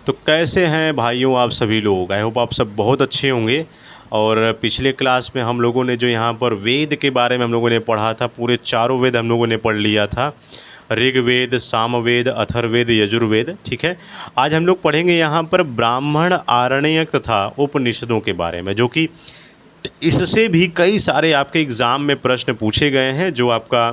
तो कैसे हैं भाइयों आप सभी लोग। आई होप आप सब बहुत अच्छे होंगे। और पिछले क्लास में हम लोगों ने जो यहाँ पर वेद के बारे में हम लोगों ने पढ़ा था, पूरे चारों वेद हम लोगों ने पढ़ लिया था। ऋग्वेद, सामवेद, अथर्ववेद, यजुर्वेद। ठीक है, आज हम लोग पढ़ेंगे यहाँ पर ब्राह्मण, आरण्यक तथा उपनिषदों के बारे में, जो कि इससे भी कई सारे आपके एग्ज़ाम में प्रश्न पूछे गए हैं। जो आपका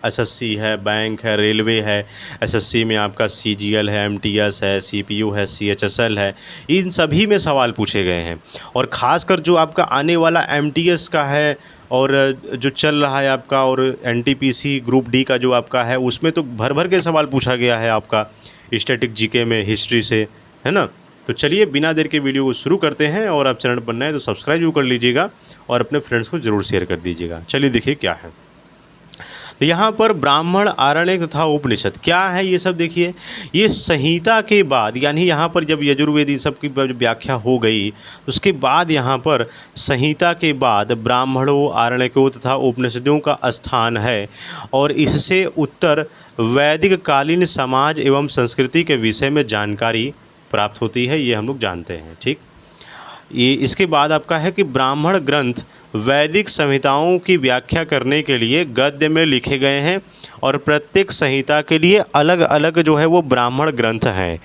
एसएससी है, बैंक है, रेलवे है, एसएससी में आपका सीजीएल है, एमटीएस है, सीपीयू है, सीएचएसएल है, इन सभी में सवाल पूछे गए हैं। और ख़ासकर जो आपका आने वाला एमटीएस का है और जो चल रहा है आपका, और एनटीपीसी ग्रुप डी का जो आपका है, उसमें तो भर भर के सवाल पूछा गया है आपका स्टैटिक जीके में, हिस्ट्री से, है ना। तो चलिए बिना देर के वीडियो को शुरू करते हैं। और आप चैनल पर नए तो सब्सक्राइब भी कर लीजिएगा और अपने फ्रेंड्स को ज़रूर शेयर कर दीजिएगा। चलिए देखिए क्या है। तो यहाँ पर ब्राह्मण, आरण्यक तथा उपनिषद क्या है ये सब देखिए। ये संहिता के बाद, यानी यहाँ पर जब यजुर्वेद इन सब की व्याख्या हो गई, उसके बाद यहाँ पर संहिता के बाद ब्राह्मणों, आरण्यकों तथा उपनिषदों का स्थान है। और इससे उत्तर वैदिक कालीन समाज एवं संस्कृति के विषय में जानकारी प्राप्त होती है, ये हम लोग जानते हैं। ठीक, ये इसके बाद आपका है कि ब्राह्मण ग्रंथ वैदिक संहिताओं की व्याख्या करने के लिए गद्य में लिखे गए हैं। और प्रत्येक संहिता के लिए अलग अलग जो है वो ब्राह्मण ग्रंथ हैं,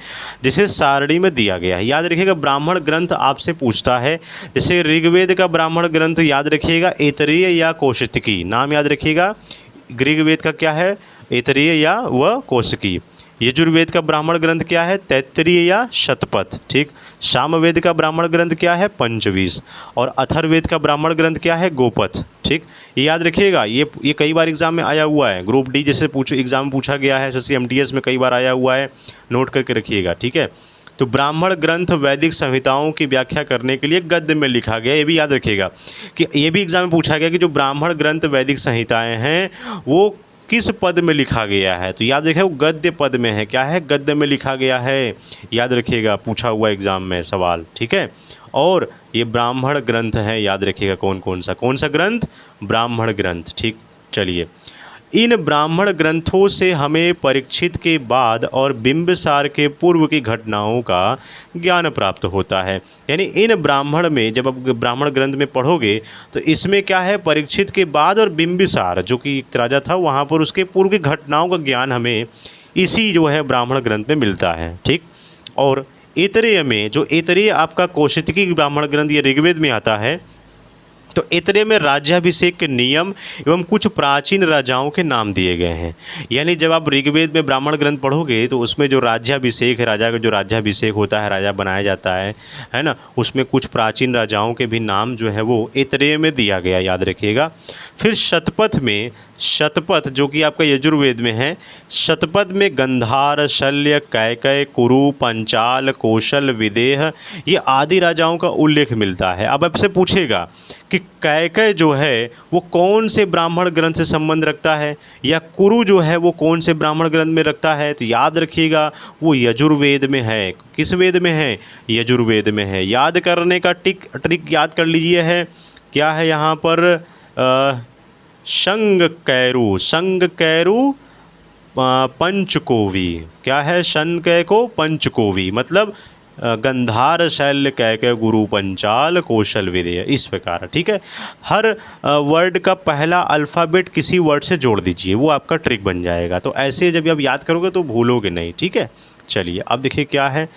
जिसे सारणी में दिया गया है। याद रखिएगा, ब्राह्मण ग्रंथ आपसे पूछता है, जैसे ऋग्वेद का ब्राह्मण ग्रंथ याद रखिएगा ऐतरेय या कौशिकी, नाम याद रखिएगा। ऋग्वेद का क्या है, ऐतरेय या व कौशिकी। यजुर्वेद का ब्राह्मण ग्रंथ क्या है, तैत्तरीय या शतपथ। ठीक, सामवेद का ब्राह्मण ग्रंथ क्या है, पंचवीस। और अथर्ववेद का ब्राह्मण ग्रंथ क्या है, गोपथ। ठीक, ये याद रखिएगा, ये कई बार एग्जाम में आया हुआ है। ग्रुप डी जैसे एग्जाम में पूछा गया है, एसएससी एमटीएस में कई बार आया हुआ है, नोट करके रखिएगा। ठीक है, तो ब्राह्मण ग्रंथ वैदिक संहिताओं की व्याख्या करने के लिए गद्य में लिखा गया। ये भी याद रखिएगा कि ये भी एग्जाम में पूछा गया कि जो ब्राह्मण ग्रंथ वैदिक संहिताएँ हैं वो किस पद में लिखा गया है। तो याद रखिए वो गद्य पद में है। क्या है, गद्य में लिखा गया है, याद रखिएगा, पूछा हुआ एग्जाम में सवाल। ठीक है, और ये ब्राह्मण ग्रंथ है, याद रखिएगा कौन सा ग्रंथ, ब्राह्मण ग्रंथ। ठीक, चलिए, इन ब्राह्मण ग्रंथों से हमें परीक्षित के बाद और बिंबिसार के पूर्व की घटनाओं का ज्ञान प्राप्त होता है। यानी इन ब्राह्मण में, जब आप ब्राह्मण ग्रंथ में पढ़ोगे तो इसमें क्या है, परीक्षित के बाद और बिंबिसार जो कि एक राजा था, वहाँ पर उसके पूर्व की घटनाओं का ज्ञान हमें इसी जो है ब्राह्मण ग्रंथ में मिलता है। ठीक, और ऐतरेय में, जो ऐतरेय आपका कौशिकी ब्राह्मण ग्रंथ ये ऋग्वेद में आता है, तो ऐतरेय में राज्याभिषेक के नियम एवं कुछ प्राचीन राजाओं के नाम दिए गए हैं। यानी जब आप ऋग्वेद में ब्राह्मण ग्रंथ पढ़ोगे तो उसमें जो राज्याभिषेक है, राजा का जो राज्याभिषेक होता है, राजा बनाया जाता है ना, उसमें कुछ प्राचीन राजाओं के भी नाम जो है वो ऐतरेय में दिया गया, याद रखिएगा। फिर शतपथ में, शतपथ जो कि आपका यजुर्वेद में है, शतपथ में गंधार, शल्य, कैकय, कुरु, पंचाल, कौशल, विदेह, ये आदि राजाओं का उल्लेख मिलता है। अब आपसे पूछेगा कि कैकय जो है वो कौन से ब्राह्मण ग्रंथ से संबंध रखता है, या कुरु जो है वो कौन से ब्राह्मण ग्रंथ में रखता है। तो याद रखिएगा वो यजुर्वेद में है। किस वेद में है, यजुर्वेद में है। याद करने का ट्रिक याद कर लीजिए है, क्या है यहाँ पर, शंगकैरु, शंगकैरु पंचकोवी। क्या है, शंगकैको पंचकोवी, मतलब गंधार, शैल्य, कैकय, गुरु, पंचाल, कौशल, विदेह, इस प्रकार। ठीक है, हर वर्ड का पहला अल्फ़ाबेट किसी वर्ड से जोड़ दीजिए, वो आपका ट्रिक बन जाएगा। तो ऐसे जब आप याद करोगे तो भूलोगे नहीं। ठीक है, चलिए अब देखिए क्या है।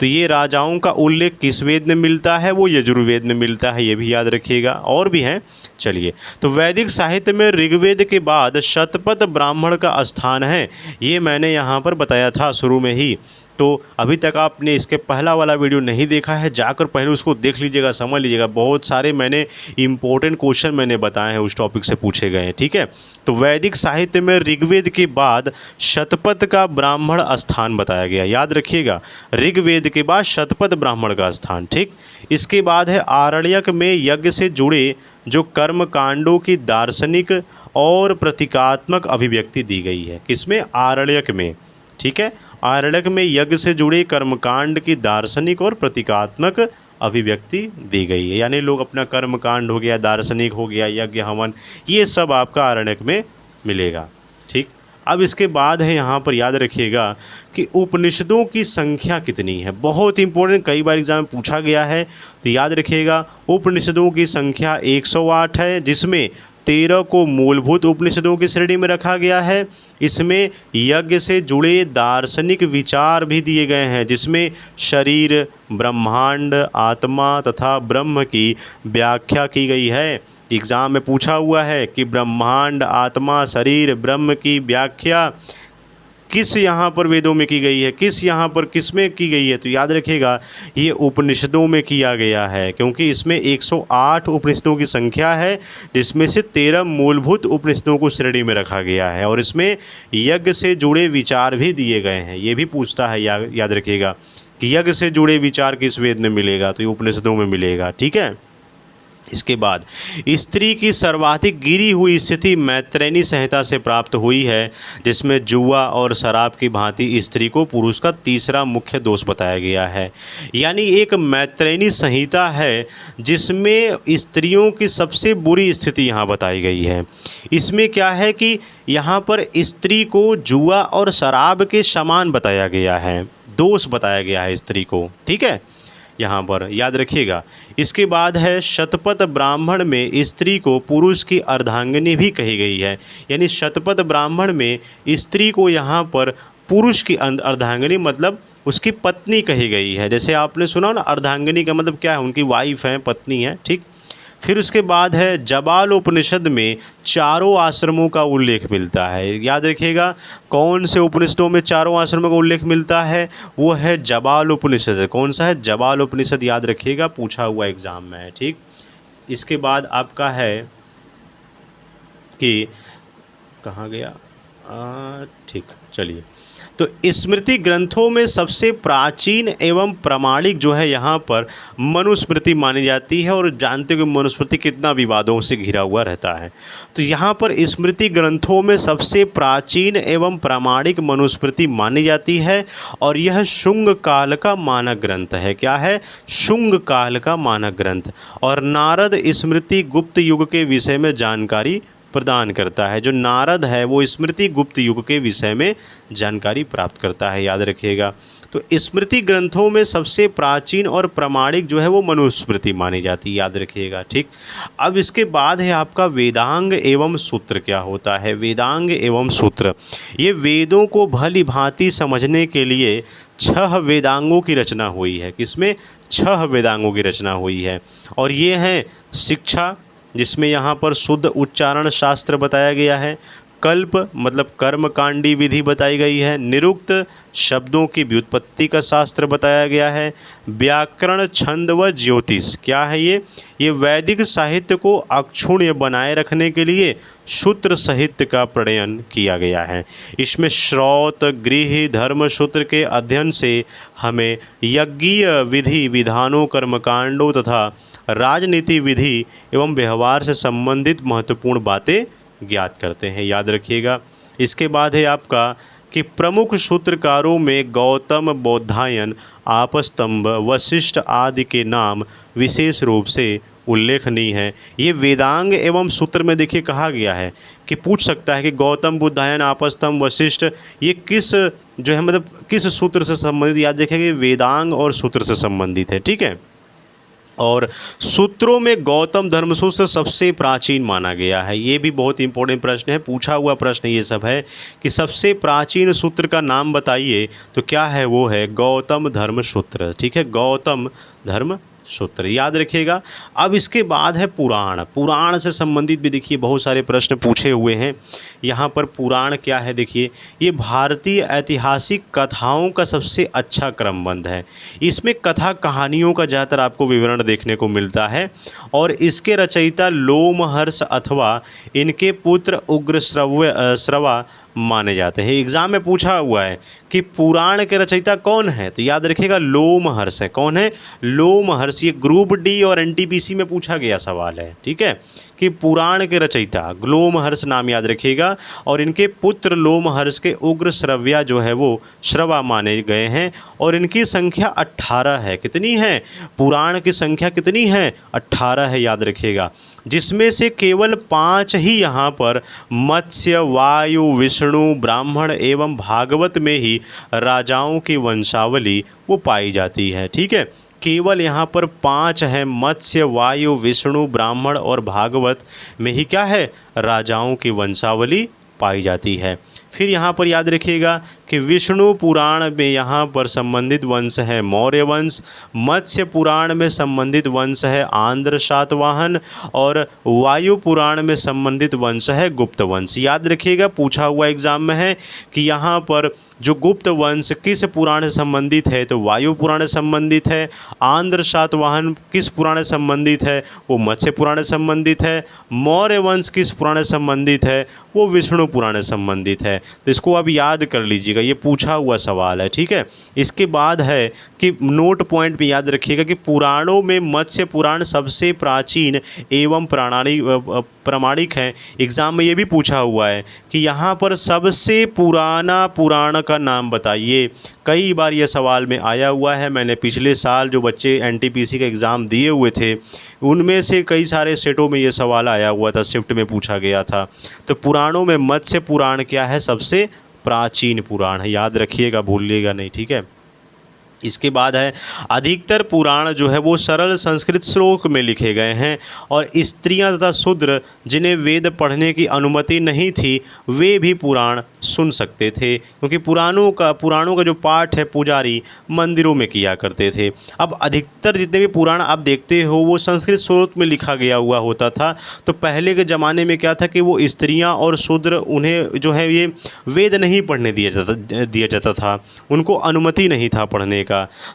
तो ये राजाओं का उल्लेख किस वेद में मिलता है, वो यजुर्वेद में मिलता है, ये भी याद रखिएगा। और भी हैं, चलिए। तो वैदिक साहित्य में ऋग्वेद के बाद शतपथ ब्राह्मण का स्थान है, ये मैंने यहाँ पर बताया था शुरू में ही। तो अभी तक आपने इसके पहला वाला वीडियो नहीं देखा है, जाकर पहले उसको देख लीजिएगा, समझ लीजिएगा। बहुत सारे मैंने इंपॉर्टेंट क्वेश्चन मैंने बताए हैं, उस टॉपिक से पूछे गए हैं। ठीक है, तो वैदिक साहित्य में ऋग्वेद के बाद शतपथ का ब्राह्मण स्थान बताया गया, याद रखिएगा। ऋग्वेद के बाद शतपथ ब्राह्मण का स्थान। ठीक, इसके बाद है आरण्यक में यज्ञ से जुड़े जो कर्म कांडों की दार्शनिक और प्रतीकात्मक अभिव्यक्ति दी गई है। किसमें, आरण्यक में। ठीक है, आरण्यक में यज्ञ से जुड़े कर्मकांड की दार्शनिक और प्रतीकात्मक अभिव्यक्ति दी गई है। यानी लोग अपना कर्मकांड हो गया, दार्शनिक हो गया, यज्ञ हवन, ये सब आपका आरण्यक में मिलेगा। ठीक, अब इसके बाद है यहाँ पर याद रखिएगा कि उपनिषदों की संख्या कितनी है। बहुत इंपॉर्टेंट, कई बार एग्जाम में पूछा गया है, तो याद रखिएगा उपनिषदों की संख्या 108 है, जिसमें 13 को मूलभूत उपनिषदों की श्रेणी में रखा गया है। इसमें यज्ञ से जुड़े दार्शनिक विचार भी दिए गए हैं, जिसमें शरीर, ब्रह्मांड, आत्मा तथा ब्रह्म की व्याख्या की गई है। एग्ज़ाम में पूछा हुआ है कि ब्रह्मांड, आत्मा, शरीर, ब्रह्म की व्याख्या किस यहाँ पर वेदों में की गई है, किस यहाँ पर किस में की गई है, तो याद रखिएगा ये उपनिषदों में किया गया है, क्योंकि इसमें 108 उपनिषदों की संख्या है, जिसमें से 13 मूलभूत उपनिषदों को श्रेणी में रखा गया है, और इसमें यज्ञ से जुड़े विचार भी दिए गए हैं। ये भी पूछता है, याद रखिएगा कि यज्ञ से जुड़े विचार किस वेद में मिलेगा, तो ये उपनिषदों में मिलेगा। ठीक है। इसके बाद स्त्री की सर्वाधिक गिरी हुई स्थिति मैत्रेयनी संहिता से प्राप्त हुई है, जिसमें जुआ और शराब की भांति स्त्री को पुरुष का तीसरा मुख्य दोष बताया गया है। यानी एक मैत्रेयनी संहिता है जिसमें स्त्रियों की सबसे बुरी स्थिति यहाँ बताई गई है। इसमें क्या है कि यहाँ पर स्त्री को जुआ और शराब के समान बताया गया है, दोष बताया गया है स्त्री को। ठीक है, यहाँ पर याद रखिएगा। इसके बाद है शतपथ ब्राह्मण में स्त्री को पुरुष की अर्धांगिनी भी कही गई है। यानी शतपथ ब्राह्मण में स्त्री को यहाँ पर पुरुष की अर्धांगिनी मतलब उसकी पत्नी कही गई है। जैसे आपने सुना ना, अर्धांगिनी का मतलब क्या है, उनकी वाइफ है, पत्नी है। ठीक। फिर उसके बाद है जबाल उपनिषद में चारों आश्रमों का उल्लेख मिलता है। याद रखिएगा कौन से उपनिषदों में चारों आश्रमों का उल्लेख मिलता है, वो है जबाल उपनिषद। कौन सा है? जबाल उपनिषद। याद रखिएगा, पूछा हुआ एग्ज़ाम में है। ठीक। इसके बाद आपका है कि कहाँ गया, ठीक, चलिए। तो स्मृति ग्रंथों में सबसे प्राचीन एवं प्रामाणिक जो है यहाँ पर मनुस्मृति मानी जाती है, और जानते हो कि मनुस्मृति कितना विवादों से घिरा हुआ रहता है। तो यहाँ पर स्मृति ग्रंथों में सबसे प्राचीन एवं प्रामाणिक मनुस्मृति मानी जाती है, और यह शुंग काल का मानक ग्रंथ है। क्या है? शुंग काल का मानक ग्रंथ। और नारद स्मृति गुप्त युग के विषय में जानकारी प्रदान करता है। जो नारद है वो स्मृति गुप्त युग के विषय में जानकारी प्राप्त करता है। याद रखिएगा। तो स्मृति ग्रंथों में सबसे प्राचीन और प्रामाणिक जो है वो मनुस्मृति मानी जाती है। याद रखिएगा। ठीक। अब इसके बाद है आपका वेदांग एवं सूत्र। क्या होता है वेदांग एवं सूत्र? ये वेदों को भली भांति समझने के लिए 6 वेदांगों की रचना हुई है। किसमें? 6 वेदांगों की रचना हुई है। और ये हैं शिक्षा, जिसमें यहाँ पर शुद्ध उच्चारण शास्त्र बताया गया है। कल्प मतलब कर्मकांडी विधि बताई गई है। निरुक्त शब्दों की व्युत्पत्ति का शास्त्र बताया गया है। व्याकरण, छंद व ज्योतिष। क्या है ये वैदिक साहित्य को अक्षुण्य बनाए रखने के लिए सूत्र साहित्य का प्रणयन किया गया है। इसमें श्रौत, गृह, धर्म सूत्र के अध्ययन से हमें यज्ञीय विधि विधानों, कर्मकांडों तथा राजनीति विधि एवं व्यवहार से संबंधित महत्वपूर्ण बातें ज्ञात करते हैं। याद रखिएगा। इसके बाद है आपका कि प्रमुख सूत्रकारों में गौतम, बोधायन, आपस्तंभ, वशिष्ठ आदि के नाम विशेष रूप से उल्लेखनीय है। ये वेदांग एवं सूत्र में देखिए कहा गया है कि पूछ सकता है कि गौतम, बुद्धायन, आपस्तंभ, वशिष्ठ ये किस जो है मतलब किस सूत्र से संबंधित। याद रखिएगा वेदांग और सूत्र से संबंधित है। ठीक है। और सूत्रों में गौतम धर्मसूत्र सबसे प्राचीन माना गया है। ये भी बहुत इंपॉर्टेंट प्रश्न है, पूछा हुआ प्रश्न ये सब है कि सबसे प्राचीन सूत्र का नाम बताइए, तो क्या है? वो है गौतम धर्मसूत्र। ठीक है, गौतम धर्म सूत्र। याद रखिएगा। अब इसके बाद है पुराण। पुराण से संबंधित भी देखिए बहुत सारे प्रश्न पूछे हुए हैं। यहाँ पर पुराण क्या है देखिए, ये भारतीय ऐतिहासिक कथाओं का सबसे अच्छा क्रमबंध है। इसमें कथा कहानियों का ज़्यादातर आपको विवरण देखने को मिलता है, और इसके रचयिता लोमहर्ष अथवा इनके पुत्र उग्र श्रवा माने जाते हैं। एग्ज़ाम में पूछा हुआ है कि पुराण के रचयिता कौन है, तो याद रखिएगा लोमहर्ष है। कौन है? लोमहर्ष। ये ग्रुप डी और एनटीपीसी में पूछा गया सवाल है, ठीक है, कि पुराण के रचयिता लोमहर्ष नाम याद रखिएगा। और इनके पुत्र लोमहर्ष के उग्र श्रव्या जो है वो श्रवा माने गए हैं और इनकी संख्या 18 है। कितनी है? पुराण की संख्या कितनी है? 18 है, याद रखिएगा, जिसमें से केवल 5 ही यहाँ पर मत्स्य, वायु, विष्णु, ब्राह्मण एवं भागवत में ही राजाओं की वंशावली वो पाई जाती है। ठीक है, केवल यहाँ पर 5 है, मत्स्य, वायु, विष्णु, ब्राह्मण और भागवत में ही क्या है? राजाओं की वंशावली पाई जाती है। फिर यहाँ पर याद रखिएगा कि विष्णु पुराण में यहाँ पर संबंधित वंश है मौर्य वंश, मत्स्य पुराण में संबंधित वंश है आंध्र सातवाहन और वायु पुराण में संबंधित वंश है गुप्त वंश। याद रखिएगा, पूछा हुआ एग्जाम में है कि यहाँ पर जो गुप्त वंश किस पुराण से संबंधित है, तो वायु पुराण से संबंधित है। आंध्र सातवाहन किस पुराण से संबंधित है? वो मत्स्य पुराण से संबंधित है। मौर्य वंश किस पुराण से संबंधित है? वो विष्णु पुराण से संबंधित है। तो इसको आप याद कर लीजिएगा, ये पूछा हुआ सवाल है। ठीक है, इसके बाद है कि नोट पॉइंट पे याद रखिएगा कि पुराणों में मत्स्य पुराण सबसे प्राचीन एवं प्रामाणिक है। एग्जाम में ये भी पूछा हुआ है कि यहाँ पर सबसे पुराना पुराण का नाम बताइए। कई बार ये सवाल में आया हुआ है। मैंने पिछले साल जो बच्चे एनटीपीसी का एग्ज़ाम दिए हुए थे उनमें से कई सारे सेटों में ये सवाल आया हुआ था, शिफ्ट में पूछा गया था। तो पुराणों में मत्स्य पुराण क्या है? सबसे प्राचीन पुराण है, याद रखिएगा, भूलिएगा नहीं। ठीक है, इसके बाद है अधिकतर पुराण जो है वो सरल संस्कृत श्लोक में लिखे गए हैं और स्त्रियां तथा शूद्र जिन्हें वेद पढ़ने की अनुमति नहीं थी वे भी पुराण सुन सकते थे, क्योंकि पुराणों का जो पाठ है पुजारी मंदिरों में किया करते थे। अब अधिकतर जितने भी पुराण आप देखते हो वो संस्कृत श्लोक में लिखा गया हुआ होता था। तो पहले के ज़माने में क्या था कि वो स्त्रियाँ और शूद्र उन्हें जो है ये वेद नहीं पढ़ने दिया जाता था, उनको अनुमति नहीं था पढ़ने का।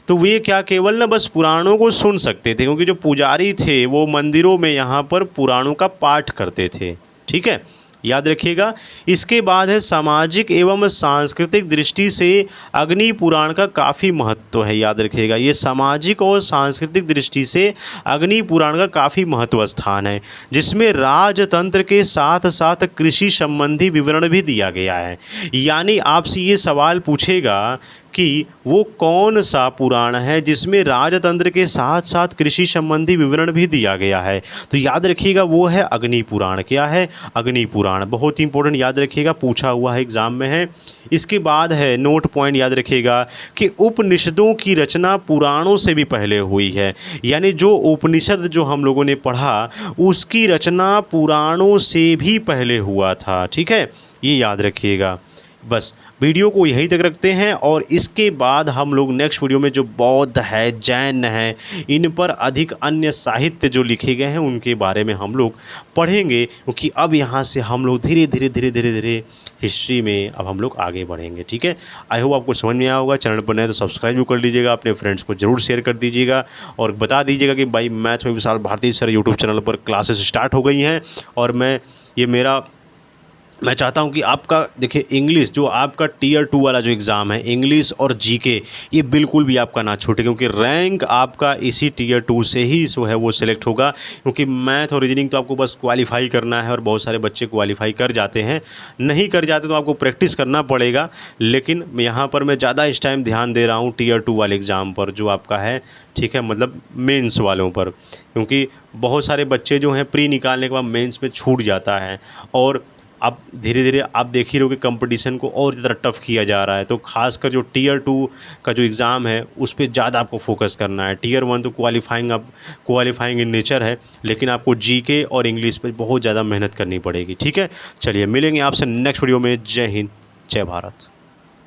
तो वे क्या केवल ना बस पुराणों को सुन सकते थे, क्योंकि जो पुजारी थे वो मंदिरों में यहाँ पर पुराणों का पाठ करते थे। ठीक है, याद रखिएगा। इसके बाद है सामाजिक एवं सांस्कृतिक दृष्टि से अग्नि पुराण का काफ़ी महत्व है। याद रखिएगा, ये सामाजिक और सांस्कृतिक दृष्टि से अग्नि पुराण का काफ़ी महत्व स्थान है, जिसमें राजतंत्र के साथ साथ कृषि संबंधी विवरण भी दिया गया है। यानी आपसे ये सवाल पूछेगा कि वो कौन सा पुराण है जिसमें राजतंत्र के साथ साथ कृषि संबंधी विवरण भी दिया गया है, तो याद रखिएगा वो है अग्नि पुराण। क्या है? अग्नि पुराण। बहुत ही इंपॉर्टेंट, याद रखिएगा, पूछा हुआ है एग्जाम में है। इसके बाद है नोट पॉइंट, याद रखिएगा कि उपनिषदों की रचना पुराणों से भी पहले हुई है। यानी जो उपनिषद जो हम लोगों ने पढ़ा उसकी रचना पुराणों से भी पहले हुआ था। ठीक है, ये याद रखिएगा। बस वीडियो को यहीं तक रखते हैं और इसके बाद हम लोग नेक्स्ट वीडियो में जो बौद्ध है, जैन है, इन पर अधिक अन्य साहित्य जो लिखे गए हैं उनके बारे में हम लोग पढ़ेंगे, क्योंकि अब यहाँ से हम लोग धीरे धीरे हिस्ट्री में अब हम लोग आगे बढ़ेंगे। ठीक है, आई होप आपको समझ में आया होगा। चैनल पर नए तो सब्सक्राइब भी कर लीजिएगा, अपने फ्रेंड्स को ज़रूर शेयर कर दीजिएगा और बता दीजिएगा कि भाई मैथ्स में विशाल भारती सर यूट्यूब चैनल पर क्लासेस स्टार्ट हो गई हैं। और मैं चाहता हूं कि आपका देखिए इंग्लिश जो आपका टीयर 2 वाला जो एग्ज़ाम है इंग्लिश और जीके, ये बिल्कुल भी आपका ना छूटे, क्योंकि रैंक आपका इसी टीयर 2 से ही जो है वो सिलेक्ट होगा। क्योंकि मैथ और रीजनिंग तो आपको बस क्वालिफाई करना है और बहुत सारे बच्चे क्वालिफाई कर जाते हैं, नहीं कर जाते तो आपको प्रैक्टिस करना पड़ेगा। लेकिन यहाँ पर मैं ज़्यादा इस टाइम ध्यान दे रहा हूँ टीयर 2 वाले एग्ज़ाम पर जो आपका है, ठीक है, मतलब मेंस वालों पर, क्योंकि बहुत सारे बच्चे जो हैं प्री निकालने के बाद मेंस में छूट जाता है और अब धीरे धीरे आप देख ही रहोगे कंपटीशन को और ज़्यादा टफ़ किया जा रहा है। तो खासकर जो टीयर 2 का जो एग्ज़ाम है उस पर ज़्यादा आपको फोकस करना है। टीयर 1 तो क्वालिफाइंग इन नेचर है, लेकिन आपको जीके और इंग्लिश पर बहुत ज़्यादा मेहनत करनी पड़ेगी। ठीक है, चलिए मिलेंगे आपसे नेक्स्ट वीडियो में। जय हिंद, जय भारत।